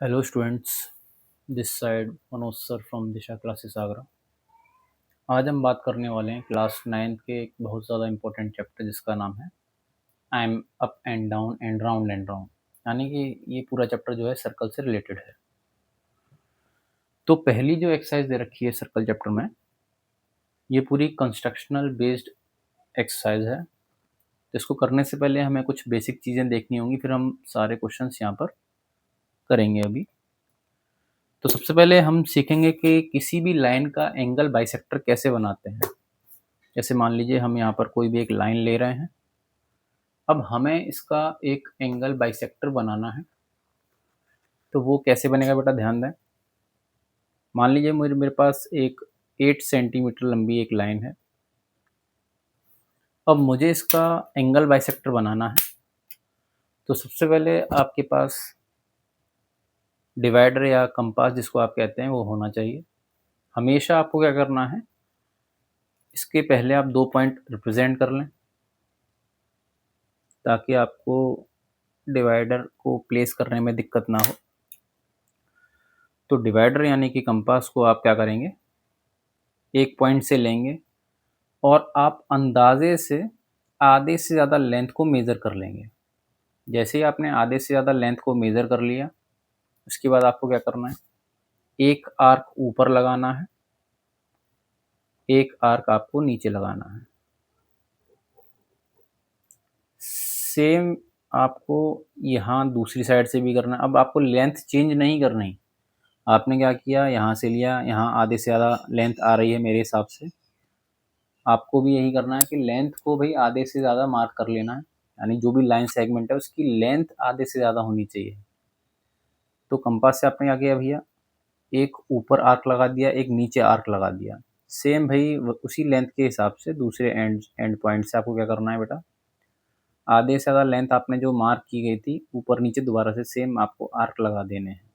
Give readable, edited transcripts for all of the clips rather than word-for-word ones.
Hello students, this side Manoj sir from Disha classes Agra. आज हम बात करने वाले हैं क्लास 9 के एक बहुत ज़्यादा इम्पोर्टेंट चैप्टर जिसका नाम है I am up and down and round. यानी कि ये पूरा चैप्टर जो है सर्कल से रिलेटेड है। तो पहली जो एक्सरसाइज दे रखी है सर्कल चैप्टर में, ये पूरी कंस्ट्रक्शनल बेस्ड एक्सरसाइज है। तो इसको करने से पहले हमें कुछ बेसिक चीज़ें देखनी होंगी, फिर हम सारे क्वेश्चंस यहाँ पर करेंगे अभी। तो सबसे पहले हम सीखेंगे कि किसी भी लाइन का एंगल बाइसेक्टर कैसे बनाते हैं। जैसे मान लीजिए हम यहाँ पर कोई भी एक लाइन ले रहे हैं, अब हमें इसका एक एंगल बाइसेक्टर बनाना है। तो वो कैसे बनेगा बेटा, ध्यान दें। मान लीजिए मेरे मेरे पास एक 8 सेंटीमीटर लंबी एक लाइन है। अब मुझे इसका एंगल बाइसेक्टर बनाना है। तो सबसे पहले आपके पास डिवाइडर या कंपास जिसको आप कहते हैं वो होना चाहिए। हमेशा आपको क्या करना है, इसके पहले आप 2 पॉइंट रिप्रेजेंट कर लें ताकि आपको डिवाइडर को प्लेस करने में दिक्कत ना हो। तो डिवाइडर यानी कि कंपास को आप क्या करेंगे, एक पॉइंट से लेंगे और आप अंदाजे से आधे से ज़्यादा लेंथ को मेज़र कर लेंगे। जैसे ही आपने आधे से ज़्यादा लेंथ को मेज़र कर लिया, उसके बाद आपको क्या करना है, एक आर्क ऊपर लगाना है, एक आर्क आपको नीचे लगाना है। सेम आपको यहाँ दूसरी साइड से भी करना है। अब आपको लेंथ चेंज नहीं करनी। आपने क्या किया, यहाँ से लिया, यहाँ आधे से ज़्यादा लेंथ आ रही है मेरे हिसाब से। आपको भी यही करना है कि लेंथ को भाई आधे से ज़्यादा मार्क कर लेना है। यानी जो भी लाइन सेगमेंट है उसकी लेंथ आधे से ज़्यादा होनी चाहिए। तो कंपास से आपने क्या किया भैया, एक ऊपर आर्क लगा दिया, एक नीचे आर्क लगा दिया। सेम भाई उसी लेंथ के हिसाब से दूसरे एंड पॉइंट से आपको क्या करना है बेटा, आधे से ज़्यादा लेंथ आपने जो मार्क की गई थी ऊपर नीचे दोबारा से सेम आपको आर्क लगा देने हैं।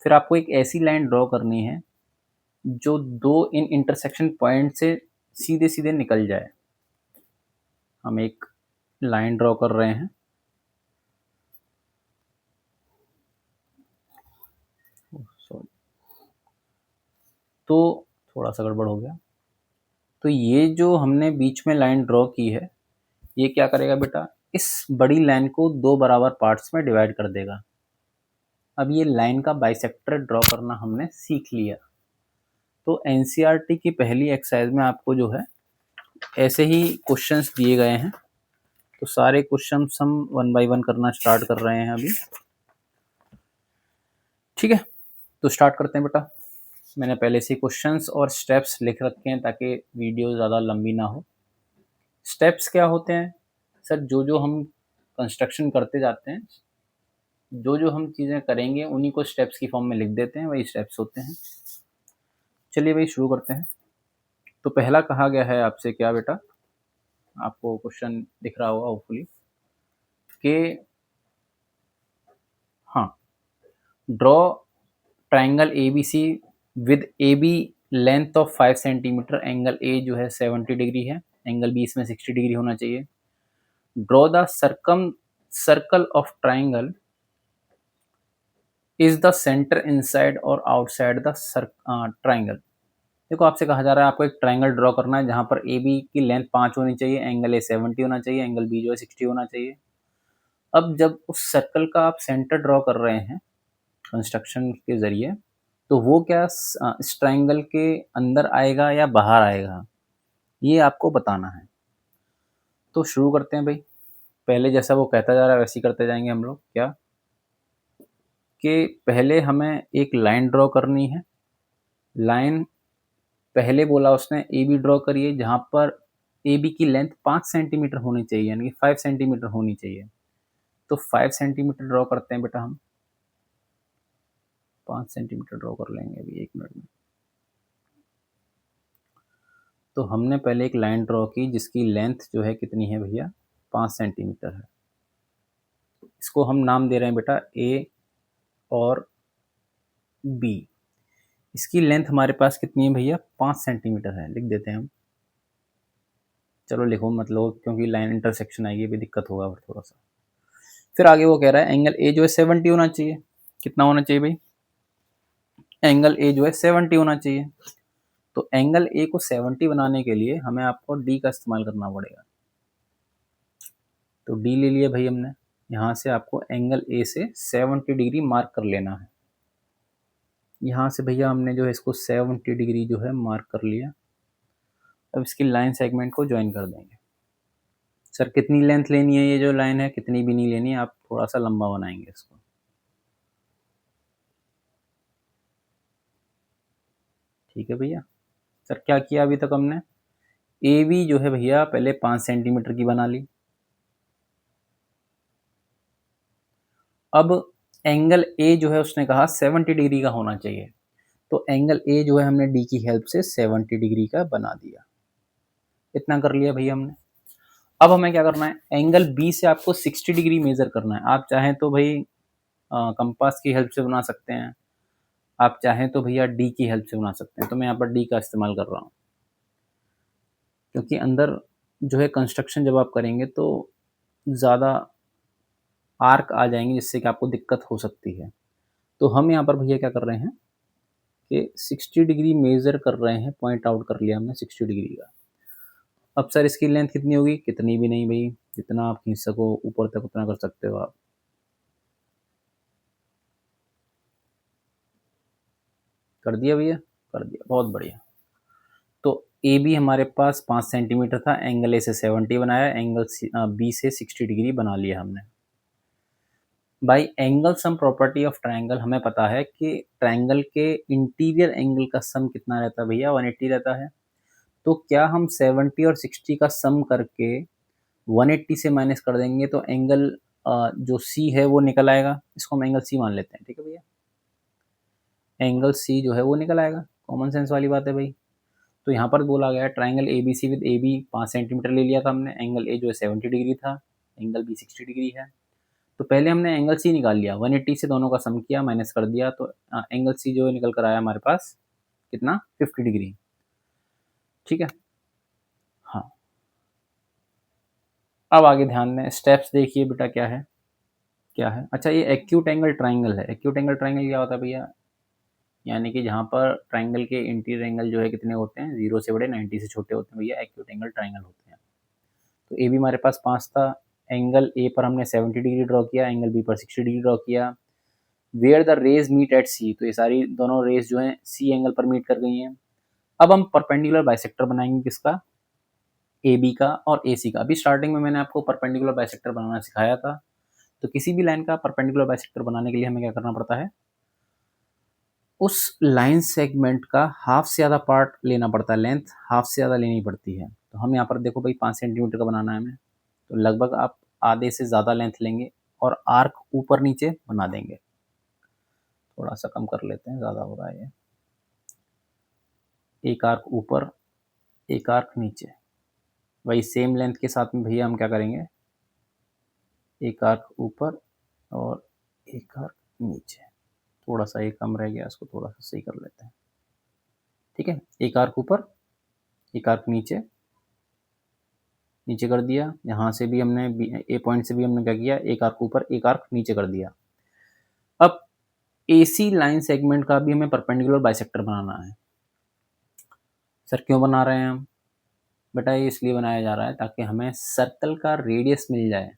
फिर आपको एक ऐसी लाइन ड्रॉ करनी है जो दो इन इंटरसेक्शन पॉइंट से सीधे सीधे निकल जाए। हम एक लाइन ड्रॉ कर रहे हैं। सॉरी, तो थोड़ा सा गड़बड़ हो गया। तो ये जो हमने बीच में लाइन ड्रॉ की है, ये क्या करेगा बेटा, इस बड़ी लाइन को दो बराबर पार्ट्स में डिवाइड कर देगा। अब ये लाइन का बाइसेक्टर ड्रॉ करना हमने सीख लिया। तो एनसीईआरटी की पहली एक्सरसाइज में आपको जो है ऐसे ही क्वेश्चंस दिए गए हैं। तो सारे क्वेश्चंस हम वन बाय वन करना स्टार्ट कर रहे हैं अभी। ठीक है, तो स्टार्ट करते हैं बेटा। मैंने पहले से क्वेश्चंस और स्टेप्स लिख रखे हैं ताकि वीडियो ज़्यादा लंबी ना हो। स्टेप्स क्या होते हैं सर, जो जो हम कंस्ट्रक्शन करते जाते हैं, जो जो हम चीज़ें करेंगे उन्हीं को स्टेप्स की फॉर्म में लिख देते हैं, वही स्टेप्स होते हैं। चलिए भाई शुरू करते हैं। तो पहला कहा गया है आपसे क्या बेटा, आपको क्वेश्चन दिख रहा होगा होपफुली, कि हाँ, draw triangle A B C with A B length of 5 centimetre. Angle A जो है 70 डिग्री है, एंगल बी इसमें 60 डिग्री होना चाहिए। Draw the circle of triangle is the centre inside और आउटसाइड द ट्राइंगल। देखो आपसे कहा जा रहा है आपको एक ट्राइंगल ड्रॉ करना है जहाँ पर ए बी की लेंथ 5 होनी चाहिए, एंगल ए 70 होना चाहिए, एंगल बी जो है 60 होना चाहिए। अब जब उस सर्कल का आप सेंटर ड्रॉ कर रहे हैं कंस्ट्रक्शन के ज़रिए, तो वो क्या इस ट्राइंगल के अंदर आएगा या बाहर आएगा, ये आपको बताना है। तो शुरू करते हैं भाई। पहले जैसा वो कहता जा रहा है वैसे ही करते जाएंगे हम लोग। क्या कि पहले हमें एक लाइन ड्रॉ करनी है। लाइन पहले बोला उसने ए बी ड्रॉ करिए, जहाँ पर ए बी की लेंथ 5 सेंटीमीटर होनी चाहिए, यानी कि 5 सेंटीमीटर होनी चाहिए। तो 5 सेंटीमीटर ड्रॉ करते हैं बेटा हम। 5 सेंटीमीटर ड्रॉ कर लेंगे अभी 1 मिनट में। तो हमने पहले एक लाइन ड्रॉ की जिसकी लेंथ जो है कितनी है भैया, 5 सेंटीमीटर है। इसको हम नाम दे रहे हैं बेटा ए और बी। इसकी लेंथ हमारे पास कितनी है भैया, 5 सेंटीमीटर है। लिख देते हैं हम। चलो लिखो मतलब, क्योंकि लाइन इंटरसेक्शन आएगी, भी दिक्कत होगा थोड़ा सा। फिर आगे वो कह रहा है एंगल ए जो है 70 होना चाहिए। कितना होना चाहिए भाई, एंगल ए जो है 70 होना चाहिए। तो एंगल ए को 70 बनाने के लिए हमें आपको डी का इस्तेमाल करना पड़ेगा। तो डी ले लिया भाई हमने, यहाँ से आपको एंगल ए से 70 डिग्री मार्क कर लेना है। यहाँ से भैया हमने जो है इसको 70 डिग्री जो है मार्क कर लिया। अब इसकी लाइन सेगमेंट को ज्वाइन कर देंगे। सर कितनी लेंथ लेनी है, ये जो लाइन है कितनी भी नहीं लेनी है, आप थोड़ा सा लंबा बनाएंगे इसको। ठीक है भैया। सर क्या किया अभी तक हमने, ए बी जो है भैया पहले 5 सेंटीमीटर की बना ली। अब एंगल ए जो है उसने कहा 70 डिग्री का होना चाहिए, तो एंगल ए जो है हमने डी की हेल्प से 70 डिग्री का बना दिया। इतना कर लिया भैया हमने। अब हमें क्या करना है, एंगल बी से आपको 60 डिग्री मेजर करना है। आप चाहें तो भाई कंपास की हेल्प से बना सकते हैं, आप चाहें तो भैया डी की हेल्प से बना सकते हैं। तो मैं यहाँ पर डी का इस्तेमाल कर रहा हूँ, क्योंकि अंदर जो है कंस्ट्रक्शन जब आप करेंगे तो ज़्यादा आर्क आ जाएंगे, जिससे कि आपको दिक्कत हो सकती है। तो हम यहाँ पर भैया क्या कर रहे हैं कि 60 डिग्री मेजर कर रहे हैं, पॉइंट आउट कर लिया हमने 60 डिग्री का। अब सर इसकी लेंथ कितनी होगी, कितनी भी नहीं भाई, जितना आप खींच सको ऊपर तक उतना कर सकते हो आप। कर दिया भैया, कर दिया, बहुत बढ़िया। तो ए बी हमारे पास 5 सेंटीमीटर था, एंगल ए से 70 बनाया, एंगल बी से 60 डिग्री बना लिया हमने। By angle sum property of triangle हमें पता है कि ट्राइंगल के इंटीरियर एंगल का सम कितना रहता है भैया, 180 रहता है। तो क्या हम 70 और 60 का सम करके 180 से माइनस कर देंगे तो एंगल जो सी है वो निकल आएगा। इसको हम एंगल सी मान लेते हैं, ठीक है भैया। एंगल सी जो है वो निकल आएगा, कॉमन सेंस वाली बात है भाई। तो यहाँ पर बोला गया triangle A B C with A B 5 centimetre ले लिया था हमने, एंगल ए जो है 70 डिग्री था, एंगल बी 60 डिग्री है। तो पहले हमने एंगल सी निकाल लिया, 180 से दोनों का सम किया, माइनस कर दिया, तो एंगल सी जो है निकल कर आया हमारे पास कितना, 50 डिग्री। ठीक है, हाँ। अब आगे ध्यान दें, स्टेप्स देखिए बेटा क्या है, क्या है। अच्छा, ये एक्यूट एंगल ट्राइंगल है। एक्यूट एंगल ट्राइंगल क्या होता है भैया, यानी कि जहाँ पर ट्राइंगल के इंटीरियर एंगल जो है कितने होते हैं, 0 से बड़े 90 से छोटे होते हैं भैया, एक्यूट एंगल ट्राइंगल होते हैं। तो ए बी हमारे पास 5 था, एंगल ए पर हमने 70 डिग्री ड्रॉ किया, एंगल बी पर 60 डिग्री ड्रॉ किया। Where the rays meet at C, तो ये सारी दोनों रेज जो हैं सी एंगल पर मीट कर गई हैं। अब हम परपेंडिकुलर बाइसेक्टर बनाएंगे, किसका, ए बी का और ए सी का। अभी स्टार्टिंग में मैंने आपको परपेंडिकुलर बाइसेक्टर बनाना सिखाया था। तो किसी भी लाइन का परपेंडिकुलर बाइसेक्टर बनाने के लिए हमें क्या करना पड़ता है, उस लाइन सेगमेंट का हाफ से ज़्यादा पार्ट लेना पड़ता है, लेंथ हाफ से ज़्यादा लेनी पड़ती है। तो हम यहाँ पर देखो भाई 5 सेंटीमीटर का बनाना है हमें, तो लगभग आप आधे से ज़्यादा लेंथ लेंगे और आर्क ऊपर नीचे बना देंगे। थोड़ा सा कम कर लेते हैं, ज़्यादा हो रहा है ये। एक आर्क ऊपर, एक आर्क नीचे, वही सेम लेंथ के साथ में भैया हम क्या करेंगे, एक आर्क ऊपर और एक आर्क नीचे। थोड़ा सा ये कम रह गया, इसको थोड़ा सा सही कर लेते हैं। ठीक है, एक आर्क ऊपर, एक आर्क नीचे, नीचे कर दिया। यहाँ से भी हमने ए पॉइंट से भी हमने क्या किया, एक आर्क ऊपर एक आर्क नीचे कर दिया। अब एसी लाइन सेगमेंट का भी हमें परपेंडिकुलर बाइसेक्टर बनाना है। सर क्यों बना रहे हैं हम, बेटा ये इसलिए बनाया जा रहा है ताकि हमें सर्कल का रेडियस मिल जाए,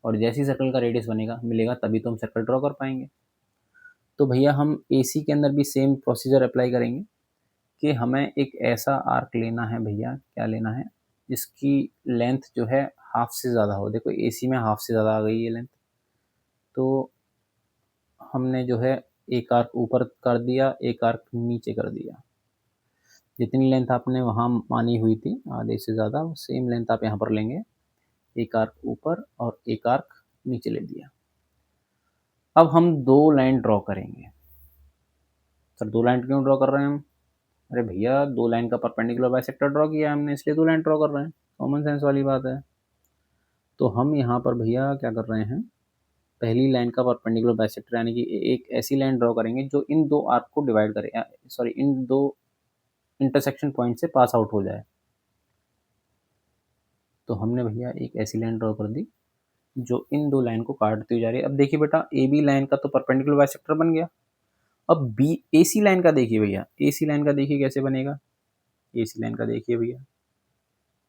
और जैसे ही सर्कल का रेडियस बनेगा मिलेगा तभी तो हम सर्कल ड्रॉ कर पाएंगे। तो भैया हम एसी के अंदर भी सेम प्रोसीजर अप्लाई करेंगे कि हमें एक ऐसा आर्क लेना है भैया, क्या लेना है, जिसकी लेंथ जो है हाफ से ज़्यादा हो। देखो एसी में हाफ से ज़्यादा आ गई ये लेंथ, तो हमने जो है एक आर्क ऊपर कर दिया, एक आर्क नीचे कर दिया। जितनी लेंथ आपने वहाँ मानी हुई थी आधे से ज़्यादा, सेम लेंथ आप यहाँ पर लेंगे, एक आर्क ऊपर और एक आर्क नीचे ले दिया। अब हम 2 लाइन ड्रॉ करेंगे। सर 2 लाइन क्यों ड्रॉ कर रहे हैं हम, अरे भैया 2 लाइन का परपेंडिकुलर बाइसेक्टर ड्रॉ किया हमने, इसलिए 2 लाइन ड्रॉ कर रहे हैं, कॉमन सेंस वाली बात है। तो हम यहाँ पर भैया क्या कर रहे हैं, पहली लाइन का परपेंडिकुलर बाइसेक्टर यानी कि एक ऐसी लाइन ड्रॉ करेंगे जो इन 2 आर्क को डिवाइड करे, सॉरी इन 2 इंटरसेक्शन पॉइंट से पास आउट हो जाए। तो हमने भैया एक ऐसी लाइन ड्रॉ कर दी जो इन दो लाइन को काटती हुई जा रही है। अब देखिए बेटा, ए बी लाइन का तो परपेंडिकुलर बाइसेक्टर बन गया। अब बी ए सी लाइन का देखिए भैया, ए सी लाइन का देखिए कैसे बनेगा। ए सी लाइन का देखिए भैया,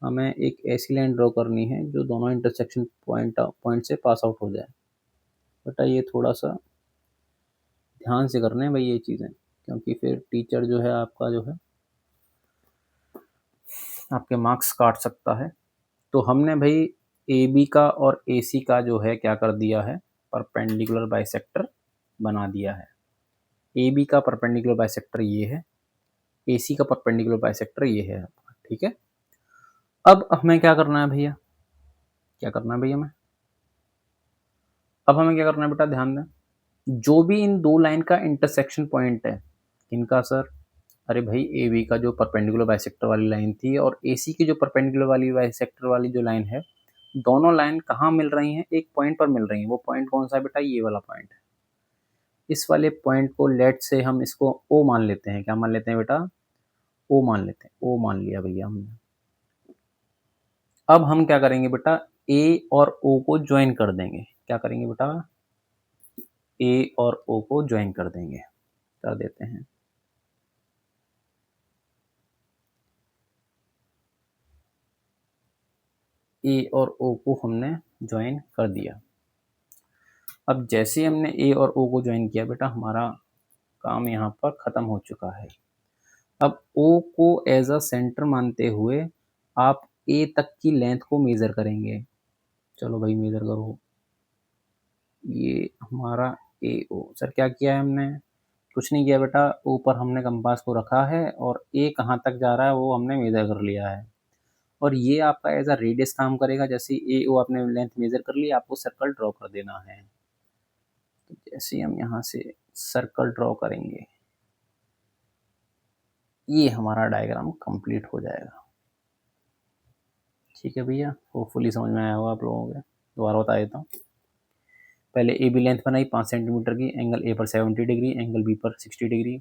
हमें एक ऐसी लाइन ड्रॉ करनी है जो दोनों इंटरसेक्शन पॉइंट से पास आउट हो जाए। बेटा ये थोड़ा सा ध्यान से करना है भाई ये चीज़ें, क्योंकि फिर टीचर जो है आपका जो है आपके मार्क्स काट सकता है। तो हमने भाई ए बी का और ए सी का जो है क्या कर दिया है, परपेंडिकुलर बाइसेक्टर बना दिया है। ए बी का परपेंडिकुलर बाइसेक्टर ये है, ए सी का परपेंडिकुलर बाइसेक्टर ये है आपका, ठीक है। अब हमें क्या करना है भैया, क्या करना है भैया हमें, अब हमें क्या करना है बेटा, ध्यान दें। जो भी इन दो लाइन का इंटरसेक्शन पॉइंट है, किनका सर, अरे भाई ए बी का जो परपेंडिकुलर बाइसेक्टर वाली लाइन थी और ए सी की जो परपेंडिकुलर वाली बाइसेक्टर वाली जो लाइन है, दोनों लाइन कहाँ मिल रही हैं, एक पॉइंट पर मिल रही हैं। वो पॉइंट कौन सा है बेटा, ये वाला पॉइंट है। इस वाले पॉइंट को लेट से हम इसको ओ मान लेते हैं। क्या मान लेते हैं बेटा, ओ मान लेते हैं। ओ मान लिया भैया हमने। अब हम क्या करेंगे बेटा, ए और ओ को ज्वाइन कर देंगे। क्या करेंगे बेटा, ए और ओ को ज्वाइन कर देंगे, कर देते हैं। ए और ओ को हमने ज्वाइन कर दिया। अब जैसे ही हमने ए और ओ को ज्वाइन किया बेटा, हमारा काम यहाँ पर ख़त्म हो चुका है। अब ओ को एज अ सेंटर मानते हुए आप ए तक की लेंथ को मेज़र करेंगे। चलो भाई मेज़र करो। ये हमारा ए ओ, सर क्या किया है हमने, कुछ नहीं किया बेटा। ऊपर हमने कंपास को रखा है और ए कहाँ तक जा रहा है वो हमने मेज़र कर लिया है। और ये आपका एज अ रेडियस काम करेगा। जैसे ए ओ आपने लेंथ मेज़र कर ली, आपको सर्कल ड्रॉ कर देना है। तो जैसे हम यहाँ से सर्कल ड्रॉ करेंगे, ये हमारा डायग्राम कंप्लीट हो जाएगा। ठीक है भैया, होपफुली समझ में आया होगा आप लोगों के। दोबारा बता देता हूँ। पहले ए बी लेंथ बनाई 5 सेंटीमीटर की, एंगल ए पर 70 डिग्री, एंगल बी पर 60 डिग्री।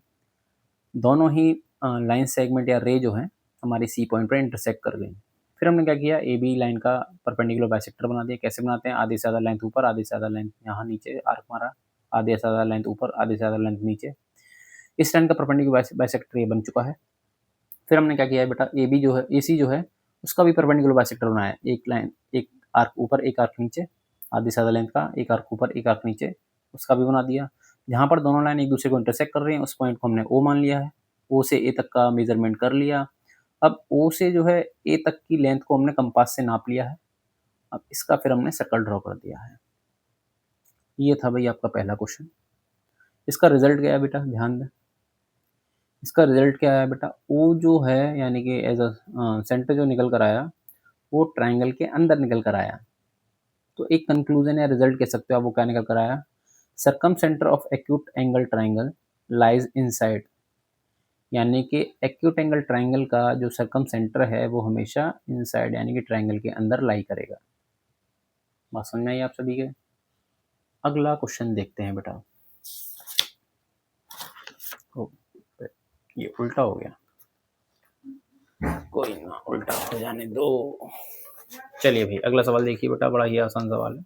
दोनों ही लाइन सेगमेंट या रे जो है हमारी सी पॉइंट पर इंटरसेक्ट कर गई। फिर हमने क्या किया, ए बी लाइन का परपेंडिकुलर बाइसेक्टर बना दिया। कैसे बनाते हैं, आधे से ज़्यादा लेंथ ऊपर, आधे से ज़्यादा लेंथ यहाँ नीचे आर्क मारा, आधे से ज़्यादा लेंथ ऊपर, आधे से ज़्यादा लेंथ नीचे। इस लाइन का परपेंडिकुलर बाइसेक्टर ये बन चुका है। फिर हमने क्या किया है बेटा, ए बी जो है, ए सी जो है, उसका भी परपेंडिकुलर बाइसेक्टर बनाया। एक लाइन, एक आर्क ऊपर, एक आर्क नीचे, आधे से ज़्यादा लेंथ का, एक आर्क ऊपर, एक आर्क नीचे, उसका भी बना दिया। जहाँ पर दोनों लाइन एक दूसरे को इंटरसेक्ट कर रही हैं, उस पॉइंट को हमने ओ मान लिया है। ओ से ए तक का मेजरमेंट कर लिया। अब ओ से जो है ए तक की लेंथ को हमने कंपास से नाप लिया है। अब इसका फिर हमने सर्कल ड्रॉ कर दिया है। ये था भाई आपका पहला क्वेश्चन। इसका रिजल्ट क्या है बेटा, ध्यान दें। इसका रिजल्ट क्या है बेटा, ओ जो है यानी कि एज अ सेंटर जो निकल कर आया, वो ट्राइंगल के अंदर निकल कर आया। तो एक कंक्लूजन या रिजल्ट कह सकते हो आप, वो क्या निकल कर आया, circum centre of acute angle triangle lies inside. यानी कि एक्यूट एंगल ट्राइंगल का जो सर्कम सेंटर है वो हमेशा इनसाइड यानी कि ट्राइंगल के अंदर लाई करेगा। बात समझ में आई आप सभी के। अगला क्वेश्चन देखते हैं बेटा। ओ, ये उल्टा हो गया, कोई ना, उल्टा हो जाने दो। चलिए भाई अगला सवाल देखिए बेटा, बड़ा ही आसान सवाल है।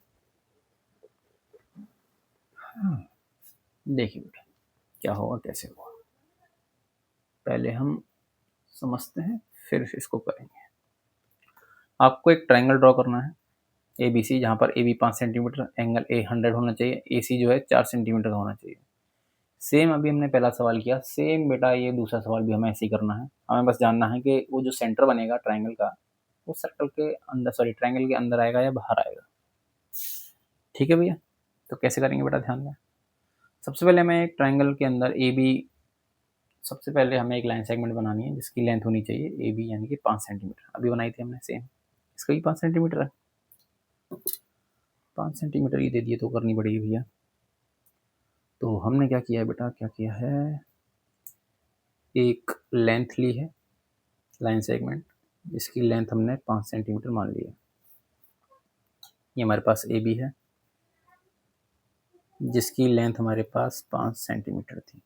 देखिए बेटा क्या होगा, कैसे होगा, पहले हम समझते हैं फिर इसको करेंगे। आपको एक ट्राइंगल ड्रॉ करना है ए बी सी, जहाँ पर A B 5 centimetre, angle A 100 होना चाहिए, ए सी जो है 4 सेंटीमीटर का होना चाहिए। सेम अभी हमने पहला सवाल किया, सेम बेटा ये दूसरा सवाल भी हमें ऐसे ही करना है। हमें बस जानना है कि वो जो सेंटर बनेगा ट्राइंगल का, वो सर्कल के अंदर, सॉरी ट्राइंगल के अंदर आएगा या बाहर आएगा। ठीक है भैया, तो कैसे करेंगे बेटा, ध्यान दें। सबसे पहले हमें एक ट्राइंगल के अंदर ए बी, सबसे पहले हमें एक लाइन सेगमेंट बनानी है जिसकी लेंथ होनी चाहिए ए बी यानी कि 5 सेंटीमीटर। अभी बनाई थी हमने सेम, इसका भी 5 सेंटीमीटर है। 5 सेंटीमीटर ही दे दिए तो करनी पड़ेगी भैया। तो हमने क्या किया है बेटा, क्या किया है, एक लेंथ ली है लाइन सेगमेंट, जिसकी लेंथ हमने 5 सेंटीमीटर मान ली है। ये हमारे पास ए बी है जिसकी लेंथ हमारे पास 5 सेंटीमीटर थी।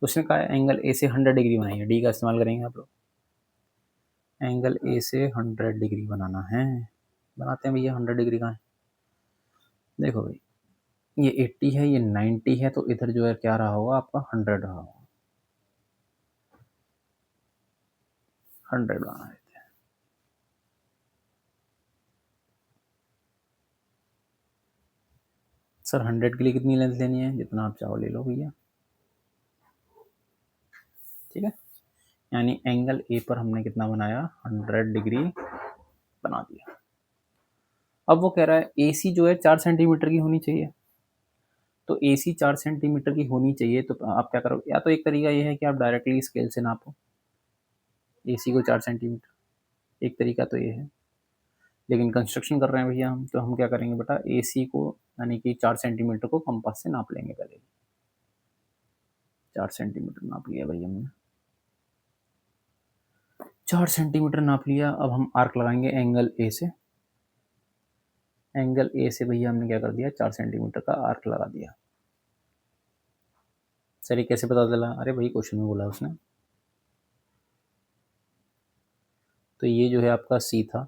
उसने कहा एंगल ए से 100 डिग्री बनाई है, डी का इस्तेमाल करेंगे आप लोग। एंगल ए से 100 डिग्री बनाना है, बनाते हैं भैया। 100 डिग्री का है, देखो भाई, ये 80 है, ये 90 है, तो इधर जो है क्या रहा होगा आपका 100 रहा होगा। 100 बना है। सर 100 के लिए कितनी लेंथ लेनी है? जितना आप चाहो ले लो भैया, ठीक है। यानी एंगल ए पर हमने कितना बनाया? 100 डिग्री बना दिया। अब वो कह रहा है ए सी जो है 4 सेंटीमीटर की होनी चाहिए। तो ए सी 4 सेंटीमीटर की होनी चाहिए, तो आप क्या करोगे? या तो एक तरीका ये है कि आप डायरेक्टली स्केल से नापो ए सी को 4 सेंटीमीटर, एक तरीका तो ये है। लेकिन कंस्ट्रक्शन कर रहे हैं भैया हम, तो हम क्या करेंगे बेटा, ए सी को यानी कि 4 सेंटीमीटर को कंपास से नाप लेंगे पहले। 4 सेंटीमीटर नाप लिया भाई हमने, 4 सेंटीमीटर नाप लिया। अब हम आर्क लगाएंगे एंगल ए से। एंगल ए से भैया हमने क्या कर दिया? 4 सेंटीमीटर का आर्क लगा दिया। सर ये कैसे पता चला? अरे भाई क्वेश्चन में बोला उसने। तो ये जो है आपका सी था,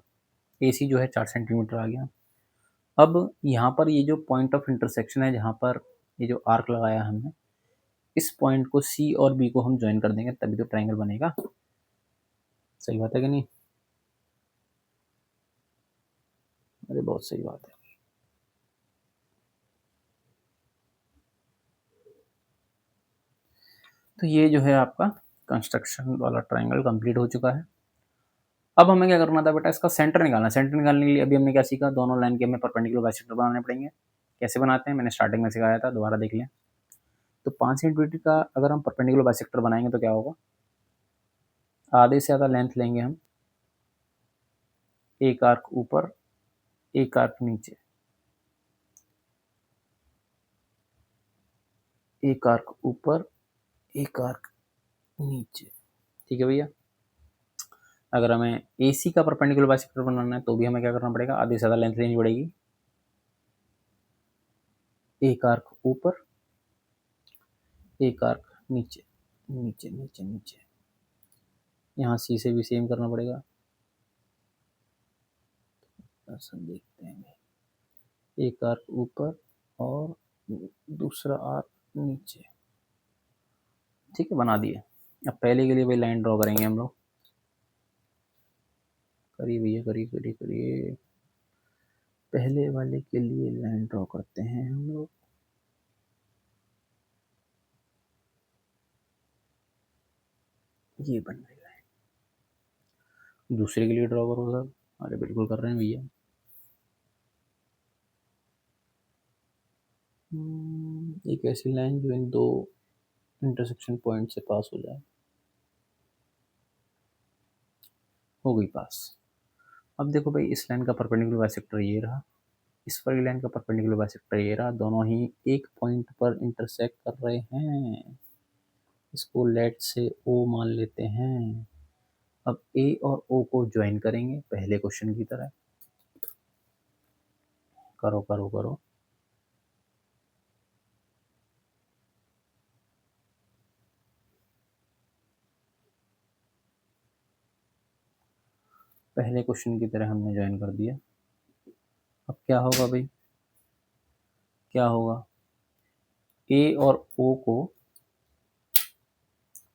ए सी जो है 4 सेंटीमीटर आ गया। अब यहाँ पर ये जो पॉइंट ऑफ इंटरसेक्शन है, जहाँ पर ये जो आर्क लगाया हमने, इस पॉइंट को सी और बी को हम ज्वाइन कर देंगे, तभी तो ट्रायंगल बनेगा। सही बात है कि नहीं? अरे बहुत सही बात है। तो ये जो है आपका कंस्ट्रक्शन वाला ट्रायंगल कंप्लीट हो चुका है। अब हमें क्या करना था बेटा? इसका सेंटर निकालना। सेंटर निकालने के लिए अभी हमने क्या सीखा? दोनों लाइन के हमें परपेंडिकुलर बाइसेक्टर बनाने पड़ेंगे। कैसे बनाते हैं मैंने स्टार्टिंग में सिखाया था, दोबारा देख लें। तो 5 सेंटीमीटर का अगर हम परपेंडिकुलर बाइसेक्टर बनाएंगे तो क्या होगा? आधे से ज़्यादा लेंथ लेंगे हम, एक आर्क ऊपर, एक आर्क नीचे, एक आर्क ऊपर, एक आर्क नीचे। ठीक है भैया। अगर हमें ए सी का परपेंडिकुलर बाइसेक्टर बनाना है तो भी हमें क्या करना पड़ेगा? आधे से ज़्यादा लेंथ लेनी पड़ेगी। एक आर्क ऊपर, एक आर्क नीचे, नीचे नीचे नीचे। यहाँ सी से भी सेम करना पड़ेगा। सब देखते हैं। एक आर्क ऊपर और दूसरा आर्क नीचे। ठीक है, बना दिए। अब पहले के लिए भाई लाइन ड्रॉ करेंगे हम लोग। करिए भैया, करिए करिए करिए। पहले वाले के लिए लाइन ड्रॉ करते हैं हम लोग। ये बन रही लाइन। दूसरे के लिए ड्रॉ करो सर। अरे बिल्कुल कर रहे हैं भैया। एक ऐसी लाइन जो इन दो इंटरसेक्शन पॉइंट से पास हो जाए। हो गई पास। अब देखो भाई, इस लाइन का परपेंडिकुलर बाइसेक्टर ये रहा, इस वाली लाइन का परपेंडिकुलर बाइसेक्टर ये रहा। दोनों ही एक पॉइंट पर इंटरसेक्ट कर रहे हैं। इसको लेट से ओ मान लेते हैं। अब ए और ओ को ज्वाइन करेंगे पहले क्वेश्चन की तरह। करो करो करो। पहले क्वेश्चन की तरह हमने ज्वाइन कर दिया। अब क्या होगा भाई? क्या होगा? ए और ओ को,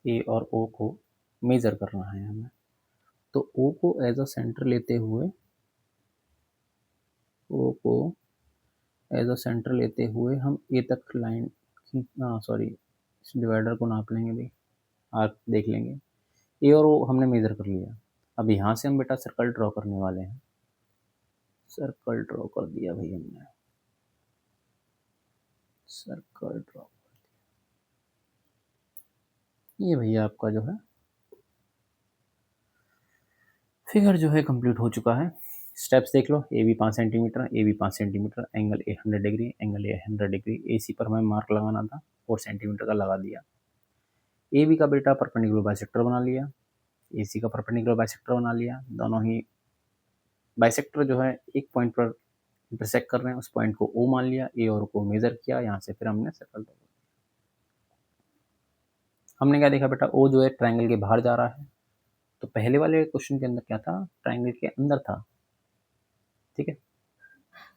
ए और ओ को मेजर करना है हमें। तो ओ को एज अ सेंटर लेते हुए, ओ को एज अ सेंटर लेते हुए हम ए तक लाइन खींचना, सॉरी, इस डिवाइडर को नाप लेंगे भाई, आर्क देख लेंगे। ए और ओ हमने मेजर कर लिया। अब यहाँ से हम बेटा सर्कल ड्रॉ करने वाले हैं। सर्कल ड्रॉ कर दिया भाई हमने, सर्कल ड्रॉ। ये भैया आपका जो है फिगर जो है कंप्लीट हो चुका है। स्टेप्स देख लो। A B 5 centimeter, A B 5 centimetre, angle A 100 degree, angle A 100 degree. A C पर हमें मार्क लगाना था, 4 सेंटीमीटर का लगा दिया। ए बी का बेटा परपेंडिकुलर बाइसेक्टर बना लिया, ए सी का परपेंडिकुलर बाइसेक्टर बना लिया। दोनों ही बाइसेक्टर जो है एक पॉइंट पर इंटरसेक्ट कर रहे हैं, उस पॉइंट को ओ मान लिया, ए और को मेजर किया, यहाँ से फिर हमने सर्कल ड्रॉ। हमने क्या देखा बेटा? ओ जो है ट्रायंगल के बाहर जा रहा है। तो पहले वाले क्वेश्चन के अंदर क्या था? ट्रायंगल के अंदर था। ठीक है।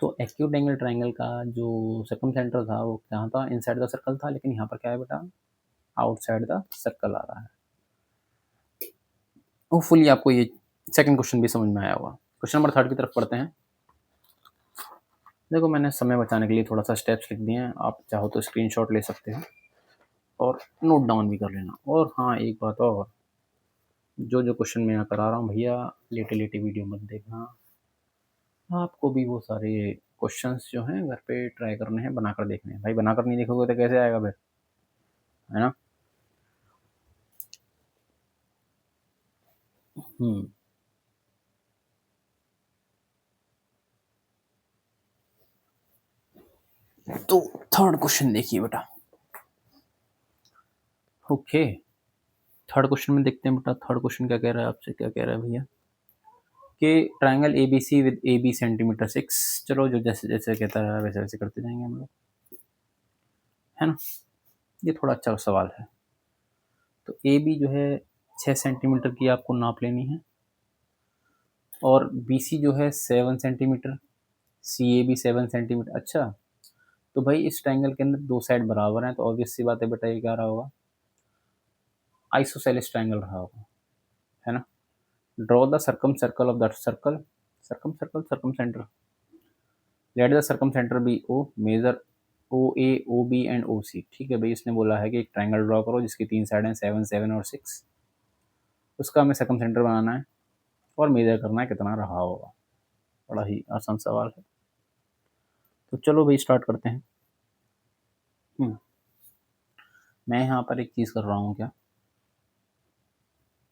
तो एक्यूट एंगल ट्रायंगल का जो सर्कमसेंटर था वो क्या था, इनसाइड द सर्कल था, लेकिन यहाँ पर क्या है बेटा, आउटसाइड द सर्कल आ रहा है। होपफुली आपको ये सेकंड क्वेश्चन भी समझ में आया होगा। क्वेश्चन नंबर 3 की तरफ पढ़ते हैं। देखो मैंने समय बचाने के लिए थोड़ा सा स्टेप्स लिख दिए हैं, आप चाहो तो स्क्रीनशॉट ले सकते हैं और नोट डाउन भी कर लेना। और हाँ, एक बात और, जो जो क्वेश्चन मैं यहाँ करा रहा हूँ भैया, लेटे लेटे वीडियो मत देखना, आपको भी वो सारे क्वेश्चंस जो हैं घर पे ट्राई करने हैं, बनाकर देखने हैं। भाई बनाकर नहीं देखोगे तो कैसे आएगा फिर, है ना। तो थर्ड क्वेश्चन देखिए बेटा। ओके, थर्ड क्वेश्चन में देखते हैं बेटा, थर्ड क्वेश्चन क्या कह रहा है आपसे, क्या कह रहा है भैया कि triangle A B C with A B centimetre 6। चलो जो जैसे जैसे कहता रहा वैसे वैसे करते जाएंगे हम लोग, है ना। ये थोड़ा अच्छा सवाल है। तो ए बी जो है 6 सेंटीमीटर की आपको नाप लेनी है, और बी सी जो है 7 centimetre, C A B 7 centimetre. अच्छा, तो भाई इस ट्रायंगल के अंदर दो साइड बराबर हैं, तो ऑब्वियस सी बात है बेटा, ये क्या रहा होगा, आइसोसेलेस ट्रायंगल रहा होगा, है ना। Draw the circum circle of that circle, circum center, let the circum center be O, measure O A O B and O C. ठीक है भाई, इसने बोला है कि एक ट्रायंगल ड्रॉ करो जिसकी 3 साइड हैं 7 7 और 6, उसका हमें सर्कम सेंटर बनाना है और मेजर करना है कितना रहा होगा। बड़ा ही आसान सवाल है, तो चलो भाई स्टार्ट करते हैं। मैं यहाँ पर एक चीज़ कर रहा हूँ क्या,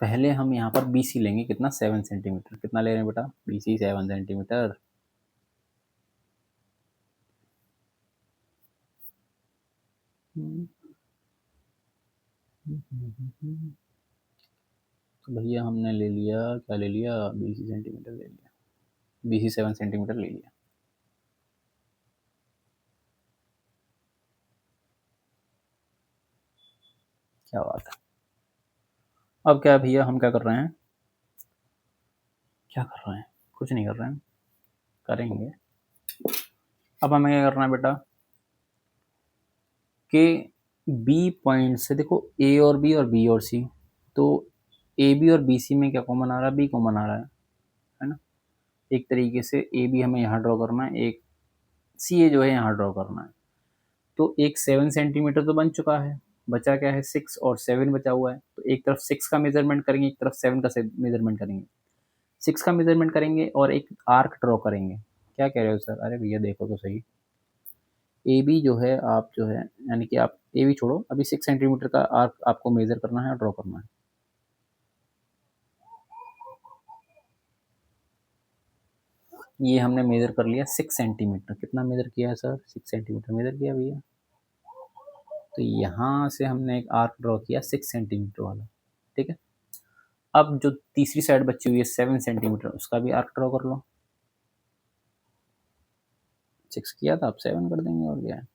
पहले हम यहाँ पर बी सी लेंगे, कितना 7 सेंटीमीटर, कितना ले रहे हैं बेटा, बी सी 7 सेंटीमीटर। तो भैया हमने ले लिया, क्या ले लिया, बी सी सेंटीमीटर ले लिया, बी सी 7 सेंटीमीटर ले लिया। क्या बात है। अब क्या भैया, हम क्या कर रहे हैं, क्या कर रहे हैं, कुछ नहीं कर रहे हैं, करेंगे। अब हमें क्या करना है बेटा, कि बी पॉइंट से देखो ए और बी और सी, तो ए बी और बी सी में क्या कॉमन आ रहा है, बी कॉमन आ रहा है ना। एक तरीके से ए बी हमें यहाँ ड्रॉ करना है, एक सी ए जो है यहाँ ड्रॉ करना है। तो एक 7 सेंटीमीटर तो बन चुका है, बचा क्या है, 6 और 7 बचा हुआ है। तो एक तरफ 6 का मेजरमेंट करेंगे, एक तरफ 7 का मेजरमेंट करेंगे। 6 का मेजरमेंट करेंगे और एक आर्क ड्रॉ करेंगे। क्या कह रहे हो सर, अरे भैया देखो तो सही, ए बी जो है, आप जो है यानी कि आप ए बी छोड़ो, अभी 6 सेंटीमीटर का आर्क आपको मेजर करना है और ड्रॉ करना है। ये हमने मेजर कर लिया 6 सेंटीमीटर, कितना मेजर किया है सर, 6 सेंटीमीटर मेजर किया भैया। तो यहाँ से हमने एक आर्क ड्रॉ किया 6 सेंटीमीटर वाला, ठीक है। अब जो तीसरी साइड बची हुई है 7 सेंटीमीटर, उसका भी आर्क ड्रॉ कर लो। 6 किया था, अब 7 कर देंगे, और क्या है।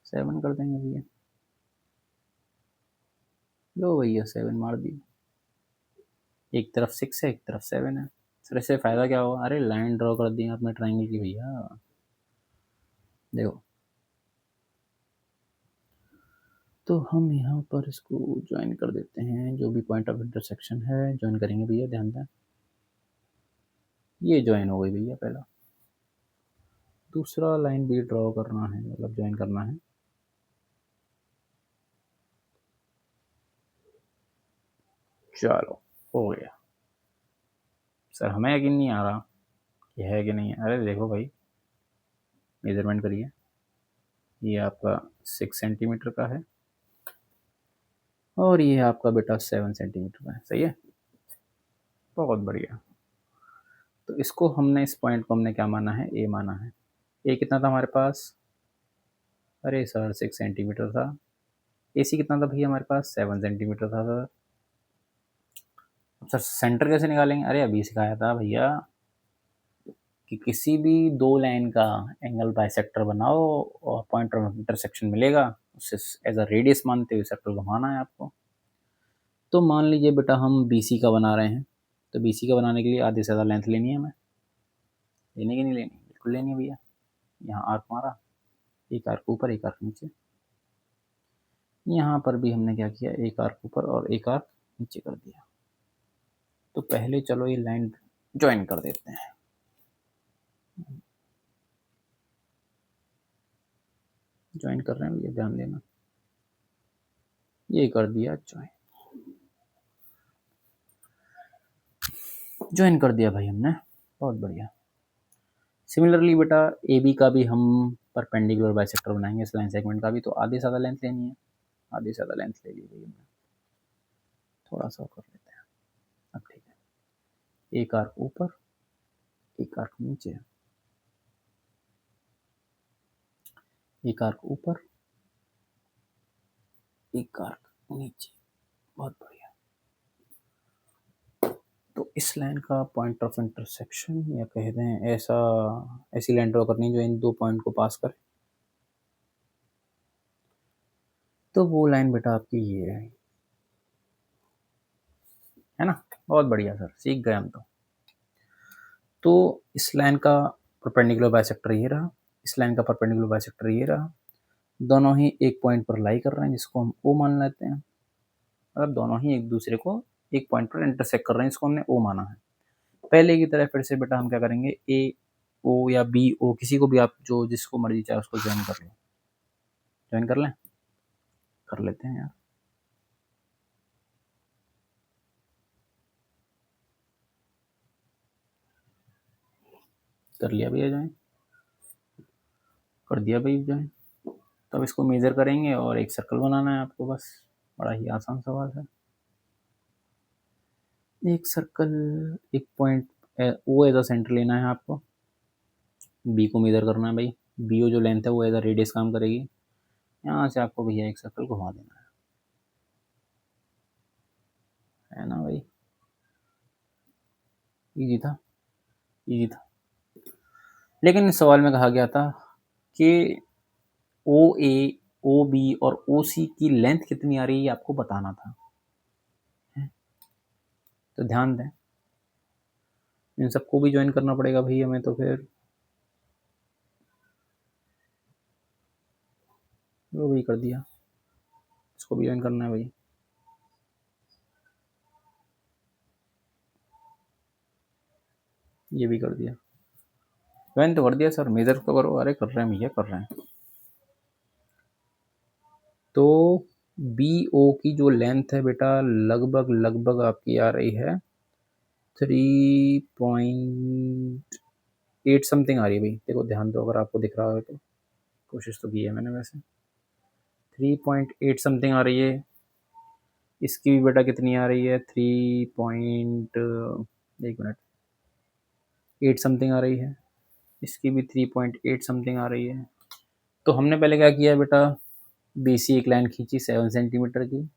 सेवन कर देंगे भैया, लो भैया 7 मार दिए। एक तरफ 6 है, एक तरफ 7 है। सर इससे फ़ायदा क्या होगा, अरे लाइन ड्रॉ कर दी आपने ट्राइंगल की भैया, देखो। तो हम यहाँ पर इसको ज्वाइन कर देते हैं, जो भी पॉइंट ऑफ इंटरसेक्शन है ज्वाइन करेंगे भैया, ध्यान दें। ये ज्वाइन हो गई भैया पहला। दूसरा लाइन भी ड्रॉ करना है, मतलब ज्वाइन करना है। चलो हो गया। सर हमें यकीन नहीं आ रहा कि है कि नहीं है। अरे देखो भाई, मेजरमेंट करिए, ये आपका 6 सेंटीमीटर का है और ये आपका बेटा 7 सेंटीमीटर का है, सही है, बहुत बढ़िया। तो इसको हमने, इस पॉइंट को हमने क्या माना है, ए माना है। ए कितना था हमारे पास, अरे सर 6 सेंटीमीटर था। ए सी कितना था भैया हमारे पास, 7 सेंटीमीटर था सर। अब सर सेंटर कैसे निकालेंगे, अरे अभी सिखाया था भैया कि किसी भी दो लाइन का एंगल बाइसेक्टर बनाओ और पॉइंट ऑफ इंटरसेक्शन मिलेगा, उसे एज अ रेडियस मानते हुए सर्कल घुमाना है आपको। तो मान लीजिए बेटा हम BC का बना रहे हैं, तो BC का बनाने के लिए आधे से ज़्यादा लेंथ लेनी है हमें। लेनी कि नहीं लेनी? बिल्कुल लेनी है भैया। यहाँ आर्क मारा, एक आर्क ऊपर एक आर्क नीचे। यहाँ पर भी हमने क्या किया, एक आर्क ऊपर और एक आर्क नीचे कर दिया। तो पहले चलो ये लाइन ज्वाइन कर देते हैं। ज्वाइन कर रहे हैं भैया, ध्यान देना। ये कर दिया ज्वाइन कर दिया भाई हमने, बहुत बढ़िया। सिमिलरली बेटा AB का भी हम परपेंडिकुलर बाइसेक्टर बनाएंगे, इस लाइन सेगमेंट का भी। तो आधे से ज़्यादा लेंथ लेनी है, आधे से ज़्यादा लेंथ ले ली भाई हमने। थोड़ा सा कर लेते हैं अब, ठीक है। एक आर्क ऊपर एक आर्क नीचे, एक आर्क ऊपर एक आर्क नीचे, बहुत बढ़िया। तो इस लाइन का पॉइंट ऑफ इंटरसेक्शन या कह दें ऐसी लाइन ड्रॉ करनी जो इन दो पॉइंट को पास करे। तो वो लाइन बेटा आपकी ये है ना। बहुत बढ़िया सर, सीख गए हम तो इस लाइन का परपेंडिकुलर बाइसेक्टर ये रहा, इस लाइन का परपेंडिकुलर बाइसेक्टर ये रहा। दोनों ही एक पॉइंट पर लाई कर रहे हैं, जिसको हम O मान लेते हैं। मतलब दोनों ही एक दूसरे को एक पॉइंट पर इंटरसेक्ट कर रहे हैं, इसको हमने O माना है। पहले की तरह फिर से बेटा हम क्या करेंगे, AO या BO, किसी को भी आप जो जिसको मर्जी चाहे उसको ज्वाइन कर लो। ज्वाइन कर लें? कर लेते हैं यार। कर लिया भैया ज्वाइन, कर दिया भाई ज्वाइन। तब इसको मेजर करेंगे और एक सर्कल बनाना है आपको, बस बड़ा ही आसान सवाल है। एक सर्कल, एक point O as a centre लेना है आपको, B को मेजर करना है भाई। BO जो लेंथ है वो एज अ रेडियस काम करेगी। यहाँ से आपको भैया एक सर्कल घुमा देना है ना भाई। इजी था, इजी था। लेकिन इस सवाल में कहा गया था कि OA, OB और OC की लेंथ कितनी आ रही है आपको बताना था। तो ध्यान दें, इन सबको भी ज्वाइन करना पड़ेगा भाई हमें। तो फिर वो भी कर दिया, इसको भी ज्वाइन करना है भाई। ये भी कर दिया, ज्वाइन तो कर दिया सर। मेजर तो करो। अरे कर रहे हैं भैया, कर रहे हैं। तो BO की जो लेंथ है बेटा लगभग लगभग आपकी आ रही है 3.8 समथिंग आ रही है भाई। देखो ध्यान दो, अगर आपको दिख रहा हो तो। कोशिश तो की है मैंने वैसे। 3.8 समथिंग आ रही है। इसकी भी बेटा कितनी आ रही है, 8 समथिंग आ रही है। इसकी भी 3.8 समथिंग आ रही है। तो हमने पहले क्या किया बेटा, BC एक लाइन खींची 7 सेंटीमीटर की।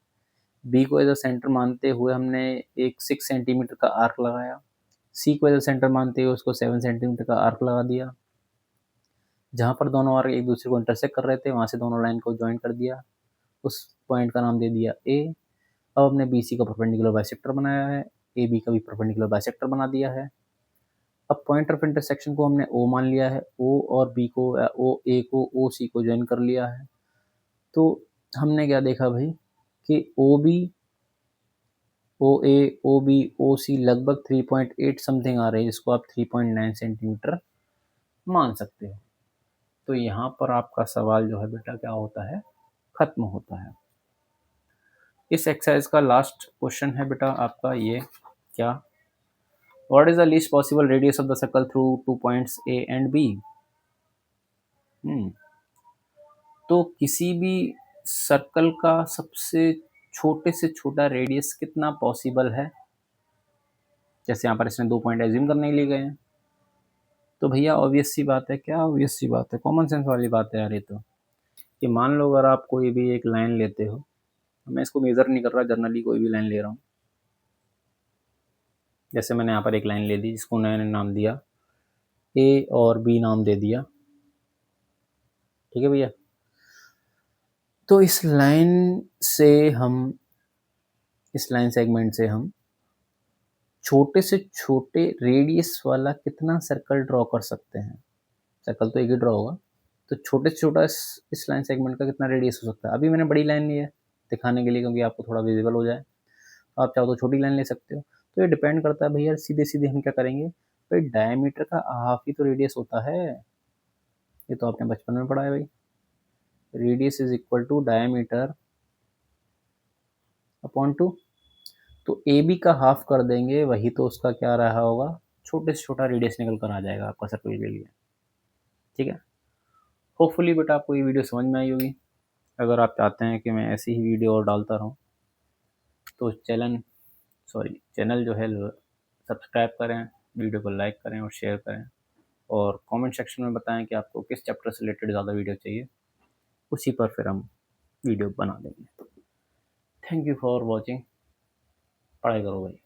B को एज अ सेंटर मानते हुए हमने एक 6 सेंटीमीटर का आर्क लगाया। C को एज अ सेंटर मानते हुए उसको 7 सेंटीमीटर का आर्क लगा दिया। जहाँ पर दोनों आर्क एक दूसरे को इंटरसेक्ट कर रहे थे वहाँ से दोनों लाइन को ज्वाइन कर दिया। उस पॉइंट का नाम दे दिया A। अब हमने BC का परपेंडिकुलर बाइसेक्टर बनाया है, AB का भी परपेंडिकुलर बाइसेक्टर बना दिया है। अब पॉइंट ऑफ इंटरसेक्शन को हमने O मान लिया है, O और B को, A को OC को ज्वाइन कर लिया है। तो हमने क्या देखा भाई कि OB, OA, OB, OC लगभग 3.8 समथिंग आ रही है, जिसको आप 3.9 सेंटीमीटर मान सकते हो। तो यहाँ पर आपका सवाल जो है बेटा क्या होता है, खत्म होता है। इस एक्सरसाइज का लास्ट क्वेश्चन है बेटा आपका ये, क्या, what is the least possible radius of the circle through 2 points A and B। तो किसी भी सर्कल का सबसे छोटे से छोटा रेडियस कितना पॉसिबल है। जैसे यहाँ पर इसने 2 पॉइंट एज्यूम करने के लिए गए हैं, तो भैया ऑब्वियस सी बात है, क्या ऑब्वियस सी बात है, कॉमन सेंस वाली बात है यार ये तो। कि मान लो अगर आप कोई भी एक लाइन लेते हो, मैं इसको मेज़र नहीं कर रहा, जनरली कोई भी लाइन ले रहा हूँ। जैसे मैंने यहाँ पर एक लाइन ले दी जिसको मैंने नाम दिया A और B नाम दे दिया, ठीक है भैया। तो इस लाइन सेगमेंट से हम छोटे से छोटे रेडियस वाला कितना सर्कल ड्रॉ कर सकते हैं। सर्कल तो एक ही ड्रॉ होगा, तो छोटे से छोटा इस लाइन सेगमेंट का कितना रेडियस हो सकता है। अभी मैंने बड़ी लाइन ली है दिखाने के लिए, क्योंकि आपको थोड़ा विजिबल हो जाए। आप चाहो तो छोटी लाइन ले सकते हो। तो ये डिपेंड करता है भैया, सीधे सीधे हम क्या करेंगे, भाई डायमीटर का हाफ ही तो रेडियस होता है। ये तो आपने बचपन में पढ़ा है भाई, radius is equal to diameter upon 2। तो ए बी का हाफ कर देंगे, वही तो उसका क्या रहा होगा, छोटे से छोटा रेडियस निकल कर आ जाएगा आपका सर्कल के लिए। ठीक है, होपफुली बेटा आपको ये वीडियो समझ में आई होगी। अगर आप चाहते हैं कि मैं ऐसी ही वीडियो और डालता रहूँ, तो चैनल जो है सब्सक्राइब करें, वीडियो को लाइक करें और शेयर करें, और कमेंट सेक्शन में बताएं कि आपको किस चैप्टर से रिलेटेड ज़्यादा वीडियो चाहिए, उसी पर फिर हम वीडियो बना देंगे। Thank you for watching. पढ़ाई करो भाई।